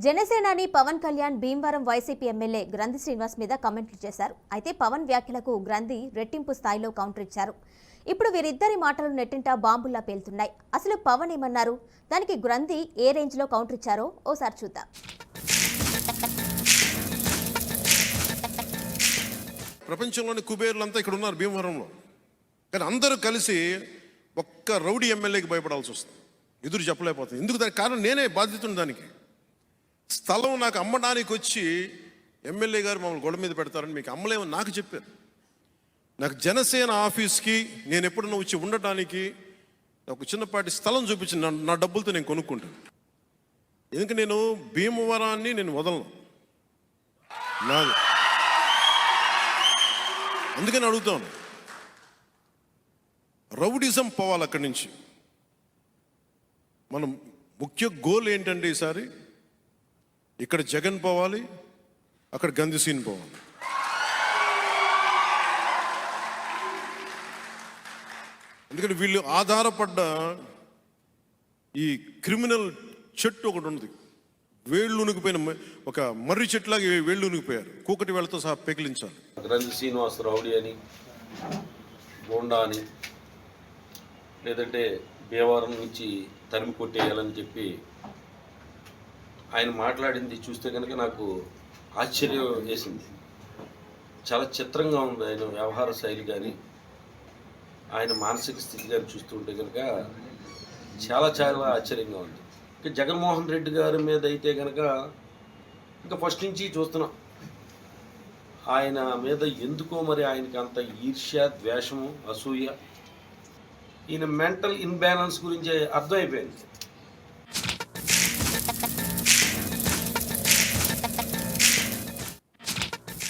జనసేనాని Pawan Kalyan Bhimavaram YCP MLA గ్రంథి శ్రీనివాస్ మీద కామెంట్లు చేశారు. అయితే పవన్ వ్యాఖ్యలకు గ్రంథి రెట్టింపు స్థాయిలో కౌంటర్ ఇచ్చారు. ఇప్పుడు వీరిద్దరి మాటలు నెట్టింట బాంబుల్లా పేలుతున్నాయి. అసలు పవన్ ఏమన్నారు, దానికి గ్రంథి ఏ రేంజ్లో కౌంటర్ ఇచ్చారో ఓసారి చూద్దాం. ప్రపంచంలోని కుబేర్లంతా ఇక్కడ ఉన్నారు భీమవరంలో, కానీ అందరూ కలిసి ఒక్క రౌడీ ఎమ్మెల్యేకి భయపడాల్సి వస్తుంది, ఎదురు చెప్పలేకపోతుంది. ఎందుకు? దానికి కారణం నేనే బాధ్యతను. దానికి స్థలం నాకు అమ్మడానికి వచ్చి ఎమ్మెల్యే గారు మమ్మల్ని గొడవ మీద పెడతారని మీకు అమ్మలేమని నాకు చెప్పారు. నాకు జనసేన ఆఫీస్కి నేను ఎప్పుడన్నా వచ్చి ఉండటానికి ఒక చిన్నపాటి స్థలం చూపించి నా డబ్బులతో నేను కొనుక్కుంటాను. ఎందుకంటే నేను భీమవరాన్ని నేను వదలను, నాది. అందుకని అడుగుతాను, రౌడిజం పోవాలి అక్కడి నుంచి. మనం ముఖ్య గోల్ ఏంటంటే ఈసారి ఇక్కడ జగన్ పోవాలి, అక్కడ గంధి సీన్ పోవాలి. ఎందుకంటే వీళ్ళు ఆధారపడ్డ ఈ క్రిమినల్ చెట్టు ఒకటి ఉంది, వేళ్ళు ఉనికిపోయిన ఒక మర్రి చెట్టులాగా వేళ్ళు ఉనికిపోయారు, కూకటి వేళ్ళతో సహా పెకిలించాలి. గ్రంథి శ్రీనివాస్ రౌడీ అని, గోండా అని, లేదంటే భీమవరం నుంచి తరిమి కొట్టేయాలని చెప్పి ఆయన మాట్లాడింది చూస్తే కనుక నాకు ఆశ్చర్యం వేసింది. చాలా చిత్రంగా ఉంది ఆయన వ్యవహార శైలి కానీ, ఆయన మానసిక స్థితి కానీ చూస్తుంటే కనుక చాలా చాలా ఆశ్చర్యంగా ఉంది. ఇంకా జగన్మోహన్ రెడ్డి గారి మీద అయితే కనుక ఇంకా ఫస్ట్ నుంచి చూస్తున్నాం, ఆయన మీద ఎందుకో మరి ఆయనకి అంత ఈర్ష్య, ద్వేషము, అసూయ, ఈయన మెంటల్ ఇన్బ్యాలెన్స్ గురించి అర్థమైపోయింది.